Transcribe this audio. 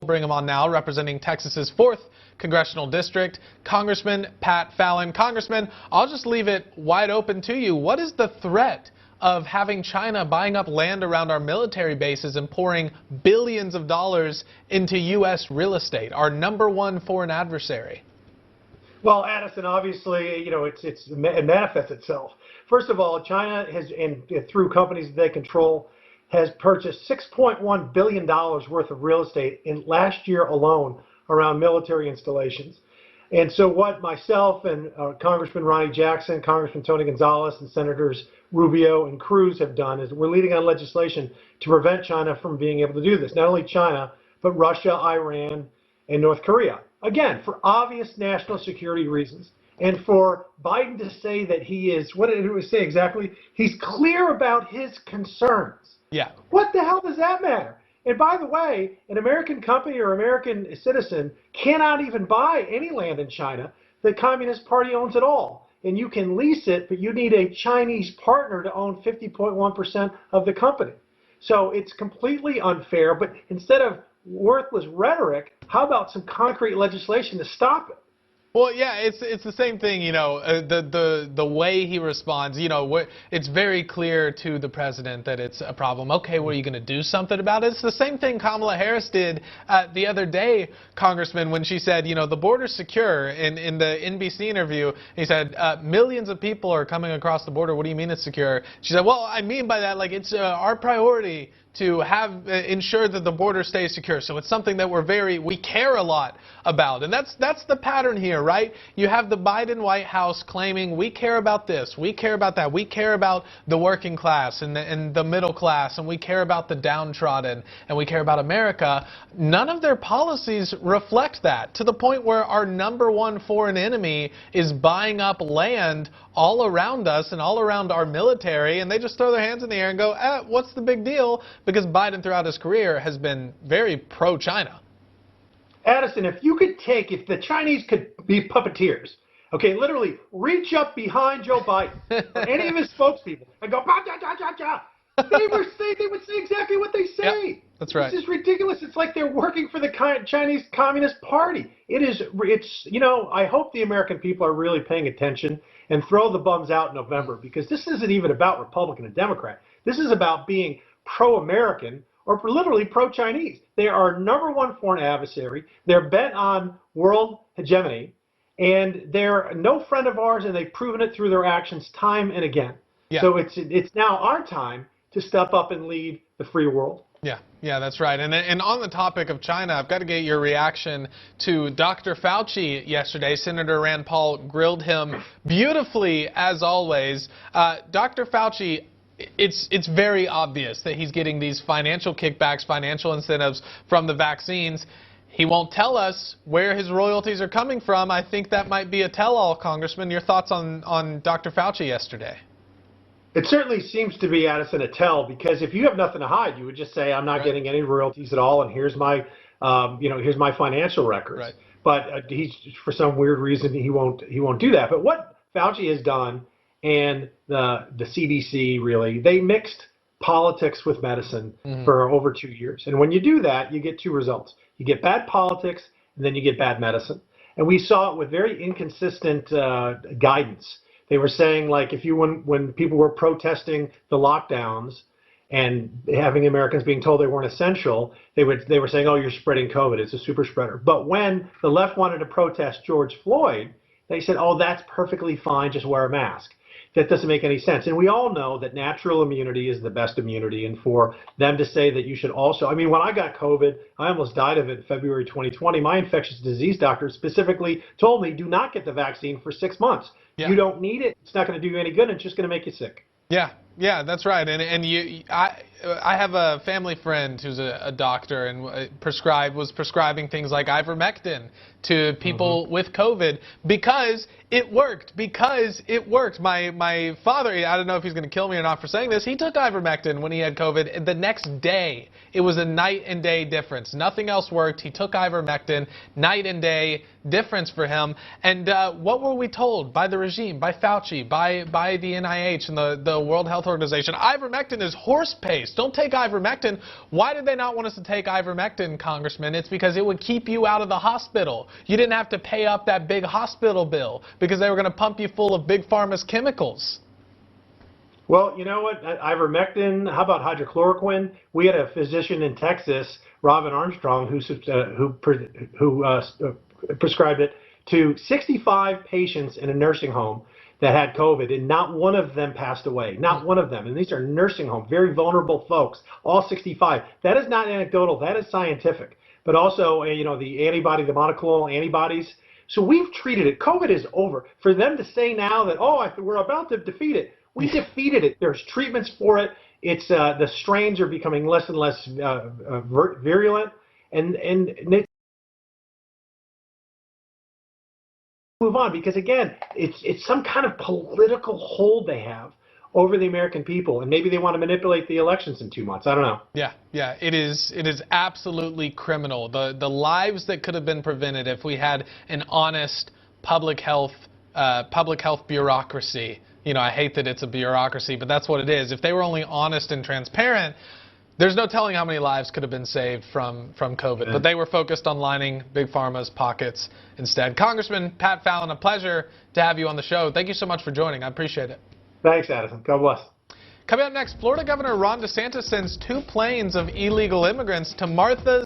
Bring him on now, representing Texas's 4th congressional district, Congressman Pat Fallon. Congressman, I'll just leave it wide open to you. What is the threat of having China buying up land around our military bases and pouring billions of dollars into U.S. real estate, our #1 foreign adversary? Well, Addison, obviously, it manifests itself. First of all, China has, and through companies that they control, has purchased $6.1 billion worth of real estate in last year alone around military installations. And so what myself and Congressman Ronnie Jackson, Congressman Tony Gonzalez, and Senators Rubio and Cruz have done is we're leading on legislation to prevent China from being able to do this. Not only China, but Russia, Iran, and North Korea. Again, for obvious national security reasons. And for Biden to say that he is, what did he say exactly? He's clear about his concerns. Yeah. What the hell does that matter? And by the way, an American company or American citizen cannot even buy any land in China. The Communist Party owns it all. And you can lease it, but you need a Chinese partner to own 50.1% of the company. So it's completely unfair. But instead of worthless rhetoric, how about some concrete legislation to stop it? Well, yeah, it's the same thing, the way he responds, it's very clear to the president that it's a problem. Okay, well, are you going to do something about it? It's the same thing Kamala Harris did the other day, Congressman, when she said, the border's secure. In the NBC interview, he said, millions of people are coming across the border. What do you mean it's secure? She said, well, I mean by that, it's our priority to have ensure that the border stays secure. So it's something that we care a lot about. And that's the pattern here, right? You have the Biden White House claiming we care about this, we care about that, we care about the working class and the middle class, and we care about the downtrodden, and we care about America. None of their policies reflect that, to the point where our #1 foreign enemy is buying up land all around us and all around our military, and they just throw their hands in the air and go, what's the big deal? Because Biden throughout his career has been very pro-China. Addison, if the Chinese could be puppeteers, okay, literally reach up behind Joe Biden or any of his spokespeople and go, bah, ja, ja, ja, ja, they would say exactly what they say. Yep, that's right. This is ridiculous. It's like they're working for the Chinese Communist Party. I hope the American people are really paying attention and throw the bums out in November, because this isn't even about Republican and Democrat. This is about being pro-American or literally pro-Chinese. They are our #1 foreign adversary. They're bent on world hegemony, and they're no friend of ours, and they've proven it through their actions time and again. Yeah. So it's now our time to step up and lead the free world. Yeah, that's right. And on the topic of China, I've got to get your reaction to Dr. Fauci yesterday. Senator Rand Paul grilled him beautifully, as always. Dr. Fauci, it's very obvious that he's getting these financial kickbacks, financial incentives from the vaccines. He won't tell us where his royalties are coming from. I think that might be a tell-all, Congressman. Your thoughts on Dr. Fauci yesterday? It certainly seems to be, Addison, a tell, because if you have nothing to hide, you would just say, I'm not getting any royalties at all, and here's my, here's my financial records. Right. But he's, for some weird reason, he won't do that. But what Fauci has done, and the CDC, really, they mixed politics with medicine for over 2 years. And when you do that, you get two results. You get bad politics, and then you get bad medicine. And we saw it with very inconsistent guidance. They were saying, like, when people were protesting the lockdowns and having Americans being told they weren't essential, they were saying, oh, you're spreading COVID, it's a super spreader. But when the left wanted to protest George Floyd, they said, oh, that's perfectly fine, just wear a mask. That doesn't make any sense. And we all know that natural immunity is the best immunity. And for them to say that you should also, I mean, when I got COVID, I almost died of it in February 2020. My infectious disease doctor specifically told me, do not get the vaccine for 6 months. Yeah. You don't need it. It's not going to do you any good. It's just going to make you sick. Yeah, that's right. And I have a family friend who's a doctor and was prescribing things like ivermectin to people with COVID because it worked. My father, I don't know if he's going to kill me or not for saying this, he took ivermectin when he had COVID. And the next day, it was a night and day difference. Nothing else worked. He took ivermectin, night and day difference for him. And what were we told by the regime, by Fauci, by the NIH and the World Health Health Organization. Ivermectin is horse paste. Don't take ivermectin. Why did they not want us to take ivermectin, Congressman? It's because it would keep you out of the hospital. You didn't have to pay up that big hospital bill because they were going to pump you full of Big Pharma's chemicals. Well, you know what? Ivermectin. How about hydrochloroquine? We had a physician in Texas, Robin Armstrong, who prescribed it to 65 patients in a nursing home that had COVID, and not one of them passed away. Not one of them. And these are nursing homes, very vulnerable folks, all 65. That is not anecdotal. That is scientific. But also, the the monoclonal antibodies. So we've treated it. COVID is over. For them to say now that, we're about to defeat it. We defeated it. There's treatments for it. It's the strains are becoming less and less virulent, and move on, because again, it's some kind of political hold they have over the American people, and maybe they want to manipulate the elections in 2 months. I don't know. Yeah, it is absolutely criminal. The lives that could have been prevented if we had an honest public health bureaucracy. I hate that it's a bureaucracy, but that's what it is. If they were only honest and transparent, there's no telling how many lives could have been saved from COVID. Yeah. But they were focused on lining Big Pharma's pockets instead. Congressman Pat Fallon, a pleasure to have you on the show. Thank you so much for joining. I appreciate it. Thanks, Addison. God bless. Coming up next, Florida Governor Ron DeSantis sends 2 planes of illegal immigrants to Martha's